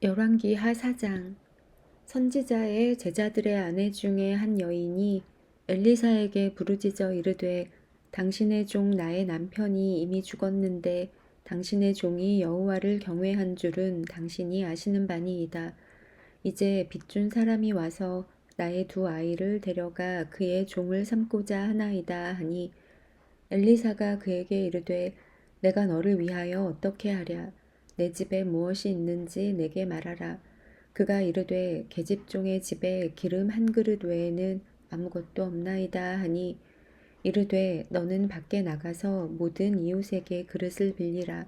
열왕기하 4장. 선지자의 제자들의 아내 중에 한 여인이 엘리사에게 부르짖어 이르되 당신의 종 나의 남편이 이미 죽었는데 당신의 종이 여호와를 경외한 줄은 당신이 아시는 바니이다. 이제 빚준 사람이 와서 나의 두 아이를 데려가 그의 종을 삼고자 하나이다 하니 엘리사가 그에게 이르되 내가 너를 위하여 어떻게 하랴. 내 집에 무엇이 있는지 내게 말하라. 그가 이르되 계집종의 집에 기름 한 그릇 외에는 아무것도 없나이다 하니 이르되 너는 밖에 나가서 모든 이웃에게 그릇을 빌리라.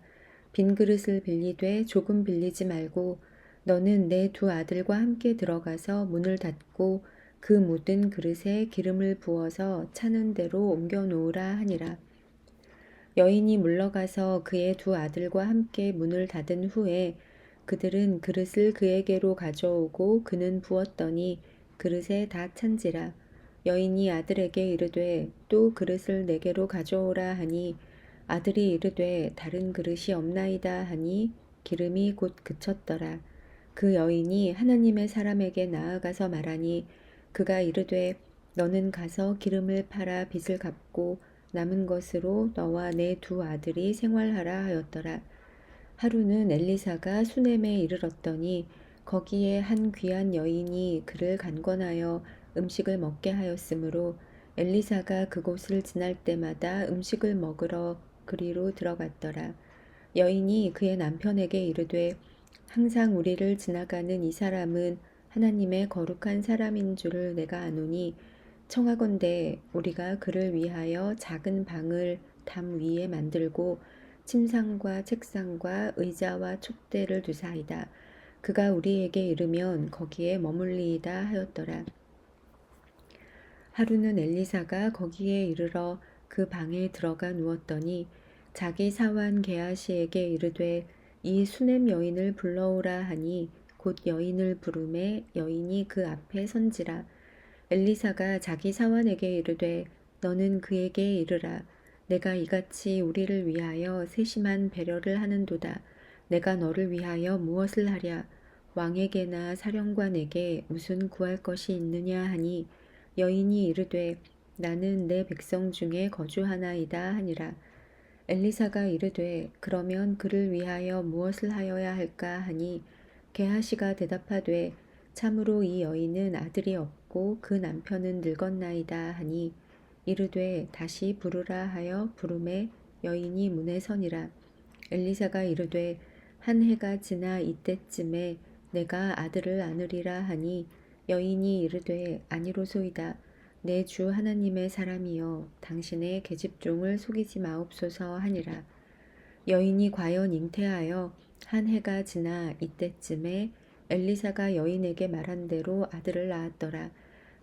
빈 그릇을 빌리되 조금 빌리지 말고 너는 내 두 아들과 함께 들어가서 문을 닫고 그 모든 그릇에 기름을 부어서 차는 대로 옮겨 놓으라 하니라. 여인이 물러가서 그의 두 아들과 함께 문을 닫은 후에 그들은 그릇을 그에게로 가져오고 그는 부었더니 그릇에 다 찬지라. 여인이 아들에게 이르되 또 그릇을 내게로 가져오라 하니 아들이 이르되 다른 그릇이 없나이다 하니 기름이 곧 그쳤더라. 그 여인이 하나님의 사람에게 나아가서 말하니 그가 이르되 너는 가서 기름을 팔아 빚을 갚고 남은 것으로 너와 내 두 아들이 생활하라 하였더라. 하루는 엘리사가 수넴에 이르렀더니 거기에 한 귀한 여인이 그를 간권하여 음식을 먹게 하였으므로 엘리사가 그곳을 지날 때마다 음식을 먹으러 그리로 들어갔더라. 여인이 그의 남편에게 이르되 항상 우리를 지나가는 이 사람은 하나님의 거룩한 사람인 줄을 내가 아노니 청하건대 우리가 그를 위하여 작은 방을 담 위에 만들고 침상과 책상과 의자와 촛대를 두사이다. 그가 우리에게 이르면 거기에 머물리이다 하였더라. 하루는 엘리사가 거기에 이르러 그 방에 들어가 누웠더니 자기 사환 게하시에게 이르되 이 수넴 여인을 불러오라 하니 곧 여인을 부르매 여인이 그 앞에 선지라. 엘리사가 자기 사환에게 이르되 너는 그에게 이르라. 내가 이같이 우리를 위하여 세심한 배려를 하는도다. 내가 너를 위하여 무엇을 하랴. 왕에게나 사령관에게 무슨 구할 것이 있느냐 하니 여인이 이르되 나는 내 백성 중에 거주하나이다 하니라. 엘리사가 이르되 그러면 그를 위하여 무엇을 하여야 할까 하니 게하시가 대답하되 참으로 이 여인은 아들이 없고 그 남편은 늙었나이다 하니 이르되 다시 부르라 하여 부르매 여인이 문에 서니라. 엘리사가 이르되 한 해가 지나 이때쯤에 내가 아들을 안으리라 하니 여인이 이르되 아니로소이다. 내 주 하나님의 사람이여 당신의 계집종을 속이지 마옵소서 하니라. 여인이 과연 잉태하여 한 해가 지나 이때쯤에 엘리사가 여인에게 말한 대로 아들을 낳았더라.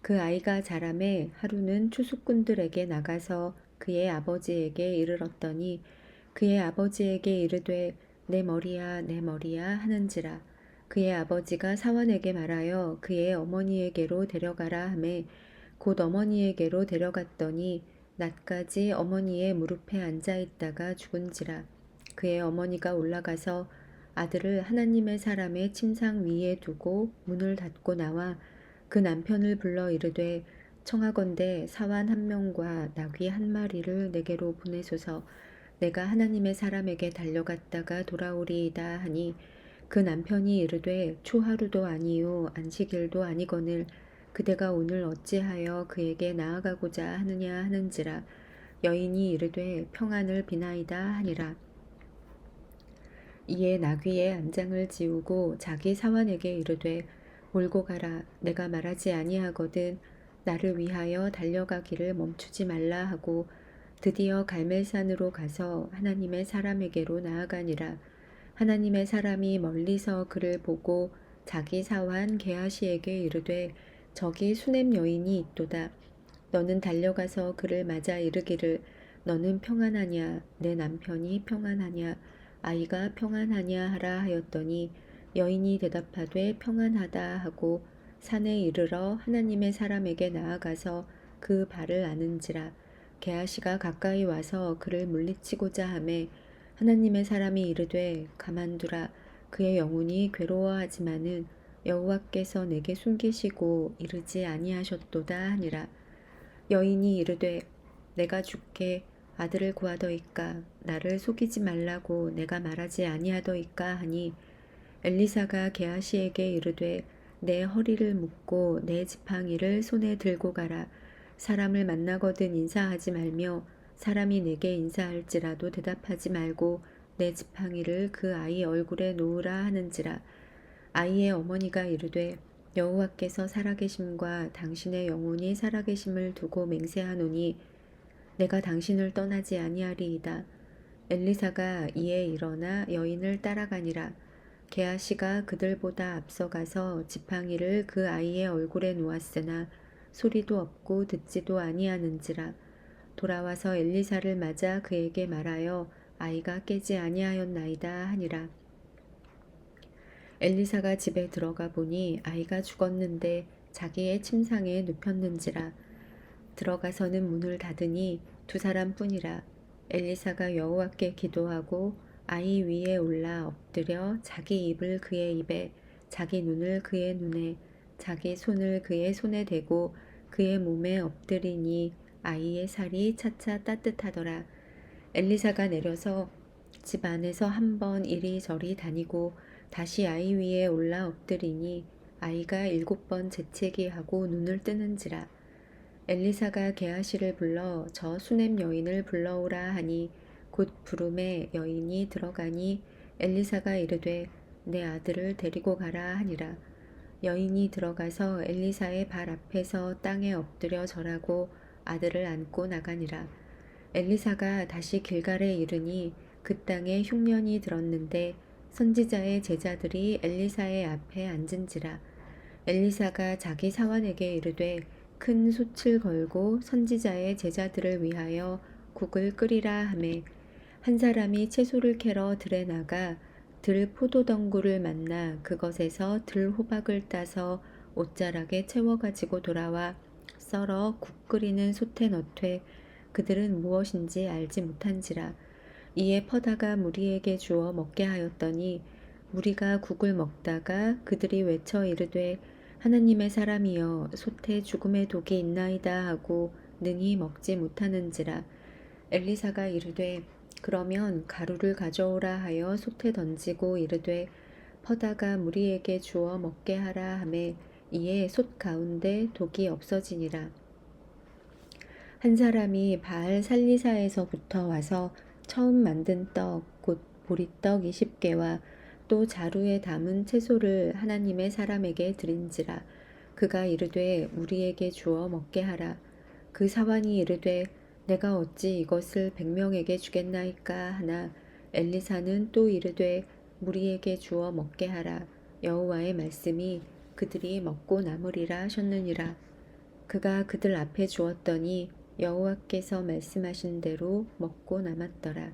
그 아이가 자라매 하루는 추수꾼들에게 나가서 그의 아버지에게 이르렀더니 그의 아버지에게 이르되 내 머리야 내 머리야 하는지라. 그의 아버지가 사원에게 말하여 그의 어머니에게로 데려가라 하매 곧 어머니에게로 데려갔더니 낮까지 어머니의 무릎에 앉아 있다가 죽은지라. 그의 어머니가 올라가서 아들을 하나님의 사람의 침상 위에 두고 문을 닫고 나와 그 남편을 불러 이르되 청하건대 사환 한 명과 나귀 한 마리를 내게로 보내소서. 내가 하나님의 사람에게 달려갔다가 돌아오리이다 하니 그 남편이 이르되 초하루도 아니요 안식일도 아니거늘 그대가 오늘 어찌하여 그에게 나아가고자 하느냐 하는지라. 여인이 이르되 평안을 비나이다 하니라. 이에 나귀의 안장을 지우고 자기 사환에게 이르되 몰고 가라. 내가 말하지 아니하거든 나를 위하여 달려가기를 멈추지 말라 하고 드디어 갈멜산으로 가서 하나님의 사람에게로 나아가니라. 하나님의 사람이 멀리서 그를 보고 자기 사환 게하시에게 이르되 저기 수넴 여인이 있도다. 너는 달려가서 그를 맞아 이르기를 너는 평안하냐 내 남편이 평안하냐 아이가 평안하냐 하라 하였더니 여인이 대답하되 평안하다 하고 산에 이르러 하나님의 사람에게 나아가서 그 발을 아는지라. 게하시가 가까이 와서 그를 물리치고자 하매 하나님의 사람이 이르되 가만두라. 그의 영혼이 괴로워하지만은 여호와께서 내게 숨기시고 이르지 아니하셨도다 하니라. 여인이 이르되 내가 주께 아들을 구하더이까 나를 속이지 말라고 내가 말하지 아니하더이까 하니 엘리사가 게하시에게 이르되 내 허리를 묶고 내 지팡이를 손에 들고 가라. 사람을 만나거든 인사하지 말며 사람이 내게 인사할지라도 대답하지 말고 내 지팡이를 그 아이 얼굴에 놓으라 하는지라. 아이의 어머니가 이르되 여호와께서 살아계심과 당신의 영혼이 살아계심을 두고 맹세하노니 내가 당신을 떠나지 아니하리이다. 엘리사가 이에 일어나 여인을 따라가니라. 게하시가 그들보다 앞서가서 지팡이를 그 아이의 얼굴에 놓았으나 소리도 없고 듣지도 아니하는지라. 돌아와서 엘리사를 맞아 그에게 말하여 아이가 깨지 아니하였나이다 하니라. 엘리사가 집에 들어가 보니 아이가 죽었는데 자기의 침상에 눕혔는지라. 들어가서는 문을 닫으니 두 사람뿐이라. 엘리사가 여호와께 기도하고 아이 위에 올라 엎드려 자기 입을 그의 입에 자기 눈을 그의 눈에 자기 손을 그의 손에 대고 그의 몸에 엎드리니 아이의 살이 차차 따뜻하더라. 엘리사가 내려서 집 안에서 한 번 이리저리 다니고 다시 아이 위에 올라 엎드리니 아이가 7번 재채기 하고 눈을 뜨는지라. 엘리사가 게하시를 불러 저 수넴 여인을 불러오라 하니 곧 부름에 여인이 들어가니 엘리사가 이르되 내 아들을 데리고 가라 하니라. 여인이 들어가서 엘리사의 발 앞에서 땅에 엎드려 절하고 아들을 안고 나가니라. 엘리사가 다시 길갈에 이르니 그 땅에 흉년이 들었는데 선지자의 제자들이 엘리사의 앞에 앉은지라. 엘리사가 자기 사환에게 이르되 큰 솥을 걸고 선지자의 제자들을 위하여 국을 끓이라 하매 한 사람이 채소를 캐러 들에 나가 들 포도덩굴을 만나 그것에서 들 호박을 따서 옷자락에 채워 가지고 돌아와 썰어 국 끓이는 솥에 넣되 그들은 무엇인지 알지 못한지라. 이에 퍼다가 무리에게 주어 먹게 하였더니 무리가 국을 먹다가 그들이 외쳐 이르되 하나님의 사람이여 솥에 죽음의 독이 있나이다 하고 능히 먹지 못하는지라. 엘리사가 이르되 그러면 가루를 가져오라 하여 솥에 던지고 이르되 퍼다가 무리에게 주어 먹게 하라 하매 이에 솥 가운데 독이 없어지니라. 한 사람이 바알 살리사에서부터 와서 처음 만든 떡 곧 보리떡 20개와 또 자루에 담은 채소를 하나님의 사람에게 드린지라. 그가 이르되 무리에게 주어 먹게 하라. 그 사환이 이르되 내가 어찌 이것을 100명에게 주겠나이까 하나 엘리사는 또 이르되 무리에게 주어 먹게 하라. 여호와의 말씀이 그들이 먹고 남으리라 하셨느니라. 그가 그들 앞에 주었더니 여호와께서 말씀하신 대로 먹고 남았더라.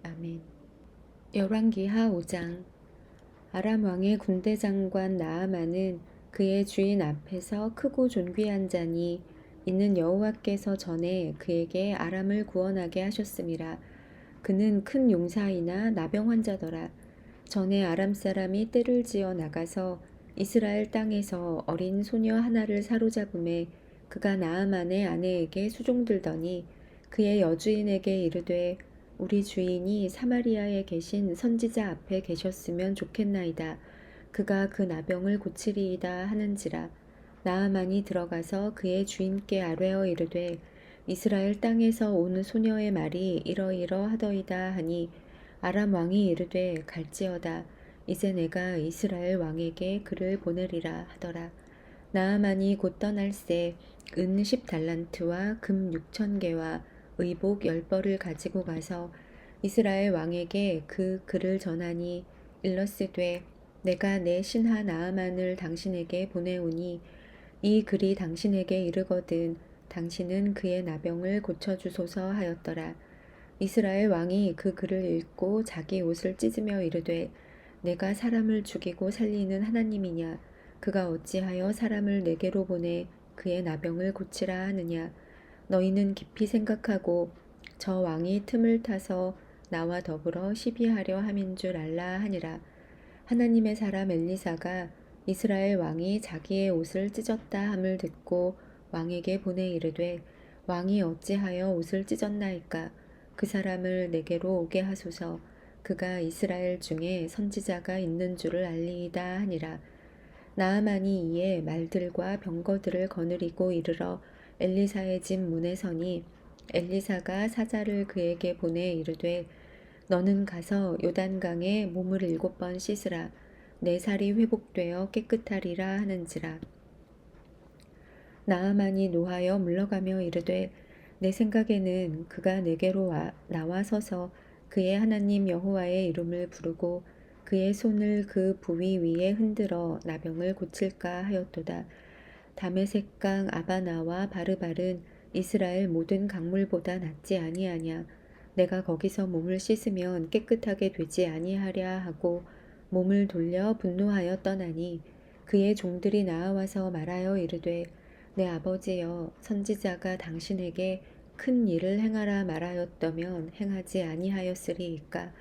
아멘. 열왕기하 5장. 아람 왕의 군대 장관 나아만은 그의 주인 앞에서 크고 존귀한 자니 이는 여호와께서 전에 그에게 아람을 구원하게 하셨음이라. 그는 큰 용사이나 나병 환자더라. 전에 아람 사람이 떼를 지어 나가서 이스라엘 땅에서 어린 소녀 하나를 사로잡음에 그가 나아만의 아내에게 수종들더니 그의 여주인에게 이르되 우리 주인이 사마리아에 계신 선지자 앞에 계셨으면 좋겠나이다. 그가 그 나병을 고치리이다 하는지라. 나아만이 들어가서 그의 주인께 아뢰어 이르되 이스라엘 땅에서 온 소녀의 말이 이러이러하더이다 하니 아람 왕이 이르되 갈지어다. 이제 내가 이스라엘 왕에게 그를 보내리라 하더라. 나아만이 곧 떠날새 은 10달란트와 금 6,000개와 의복 10벌을 가지고 가서 이스라엘 왕에게 그 글을 전하니 일러스되 내가 내 신하 나아만을 당신에게 보내오니 이 글이 당신에게 이르거든 당신은 그의 나병을 고쳐주소서 하였더라. 이스라엘 왕이 그 글을 읽고 자기 옷을 찢으며 이르되 내가 사람을 죽이고 살리는 하나님이냐 그가 어찌하여 사람을 내게로 보내 그의 나병을 고치라 하느냐. 너희는 깊이 생각하고 저 왕이 틈을 타서 나와 더불어 시비하려 함인 줄 알라 하니라. 하나님의 사람 엘리사가 이스라엘 왕이 자기의 옷을 찢었다 함을 듣고 왕에게 보내 이르되 왕이 어찌하여 옷을 찢었나이까 그 사람을 내게로 오게 하소서 그가 이스라엘 중에 선지자가 있는 줄을 알리이다 하니라. 나아만이 이에 말들과 병거들을 거느리고 이르러 엘리사의 집 문에 서니 엘리사가 사자를 그에게 보내 이르되 너는 가서 요단강에 몸을 7번 씻으라 내 살이 회복되어 깨끗하리라 하는지라. 나아만이 노하여 물러가며 이르되 내 생각에는 그가 내게로 나와 서서 그의 하나님 여호와의 이름을 부르고 그의 손을 그 부위 위에 흔들어 나병을 고칠까 하였도다. 다메섹강 아바나와 바르발은 이스라엘 모든 강물보다 낫지 아니하냐. 내가 거기서 몸을 씻으면 깨끗하게 되지 아니하랴 하고 몸을 돌려 분노하여 떠나니 그의 종들이 나아와서 말하여 이르되 내 아버지여 선지자가 당신에게 큰 일을 행하라 말하였다면 행하지 아니하였으리이까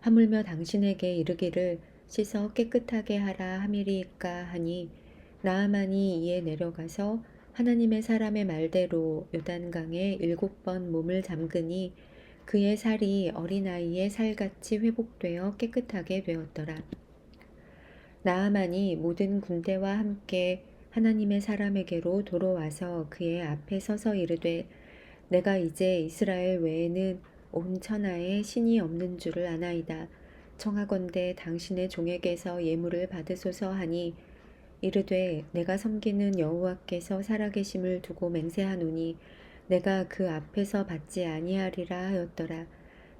하물며 당신에게 이르기를 씻어 깨끗하게 하라 함이리이까 하니 나아만이 이에 내려가서 하나님의 사람의 말대로 요단강에 7번 몸을 잠그니 그의 살이 어린아이의 살같이 회복되어 깨끗하게 되었더라. 나아만이 모든 군대와 함께 하나님의 사람에게로 돌아와서 그의 앞에 서서 이르되 내가 이제 이스라엘 외에는 온 천하에 신이 없는 줄을 아나이다. 청하건대 당신의 종에게서 예물을 받으소서 하니 이르되 내가 섬기는 여호와께서 살아계심을 두고 맹세하노니 내가 그 앞에서 받지 아니하리라 하였더라.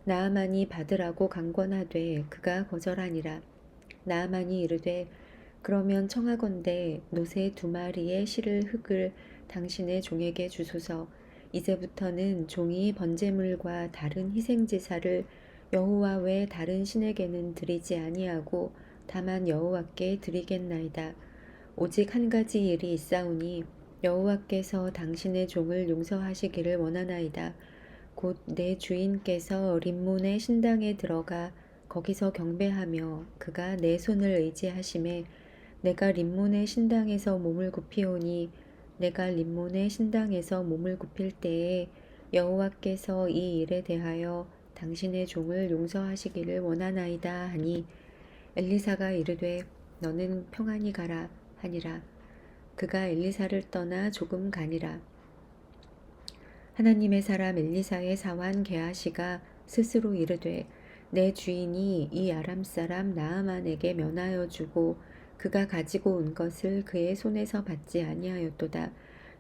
나아만이 받으라고 강권하되 그가 거절하니라. 나아만이 이르되 그러면 청하건대 노새 2마리의 실을 흙을 당신의 종에게 주소서. 이제부터는 종이 번제물과 다른 희생제사를 여호와 외 다른 신에게는 드리지 아니하고 다만 여호와께 드리겠나이다. 오직 한 가지 일이 있사오니 여호와께서 당신의 종을 용서하시기를 원하나이다. 곧 내 주인께서 림몬의 신당에 들어가 거기서 경배하며 그가 내 손을 의지하심에 내가 림몬의 신당에서 몸을 굽히오니 내가 림몬의 신당에서 몸을 굽힐 때에 여호와께서 이 일에 대하여 당신의 종을 용서하시기를 원하나이다 하니 엘리사가 이르되 너는 평안히 가라 하니라. 그가 엘리사를 떠나 조금 가니라. 하나님의 사람 엘리사의 사환 게하시가 스스로 이르되 내 주인이 이 아람 사람 나아만에게 면하여 주고 그가 가지고 온 것을 그의 손에서 받지 아니하였도다.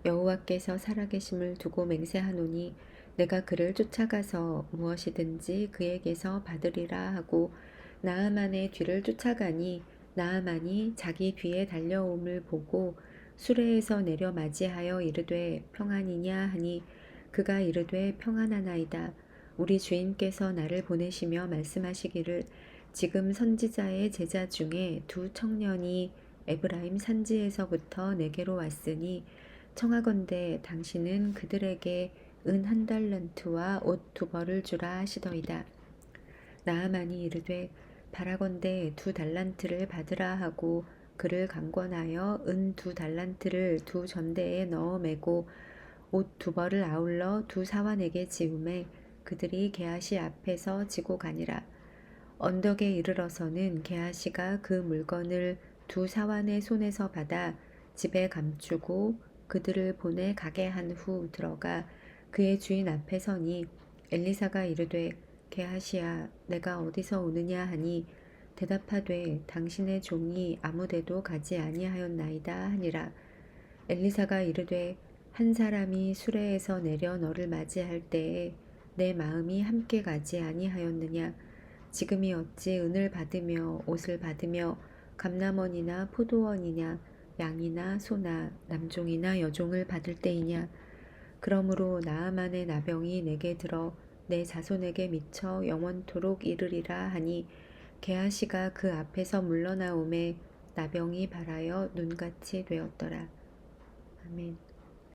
여호와께서 살아계심을 두고 맹세하노니 내가 그를 쫓아가서 무엇이든지 그에게서 받으리라 하고 나아만의 뒤를 쫓아가니 나아만이 자기 뒤에 달려옴을 보고 수레에서 내려 맞이하여 이르되 평안이냐 하니 그가 이르되 평안하나이다. 우리 주인께서 나를 보내시며 말씀하시기를 지금 선지자의 제자 중에 2 청년이 에브라임 산지에서부터 내게로 왔으니 청하건대 당신은 그들에게 은 1달란트와 옷 2벌을 주라 하시더이다. 나아만이 이르되 바라건대 2달란트를 받으라 하고 그를 강권하여 은 2달란트를 2 전대에 넣어 매고 옷 2벌을 아울러 2 사환에게 지우매 그들이 게하시 앞에서 지고 가니라. 언덕에 이르러서는 게하시가 그 물건을 2 사환의 손에서 받아 집에 감추고 그들을 보내 가게 한 후 들어가 그의 주인 앞에 서니 엘리사가 이르되 게하시야 내가 어디서 오느냐 하니 대답하되 당신의 종이 아무데도 가지 아니하였나이다 하니라. 엘리사가 이르되 한 사람이 수레에서 내려 너를 맞이할 때에 내 마음이 함께 가지 아니하였느냐. 지금이 어찌 은을 받으며 옷을 받으며 감람원이나 포도원이냐 양이나 소나 남종이나 여종을 받을 때이냐. 그러므로 나아만의 나병이 내게 들어 내 자손에게 미쳐 영원토록 이르리라 하니 게하시가 그 앞에서 물러나오매 나병이 발하여 눈같이 되었더라. 아멘.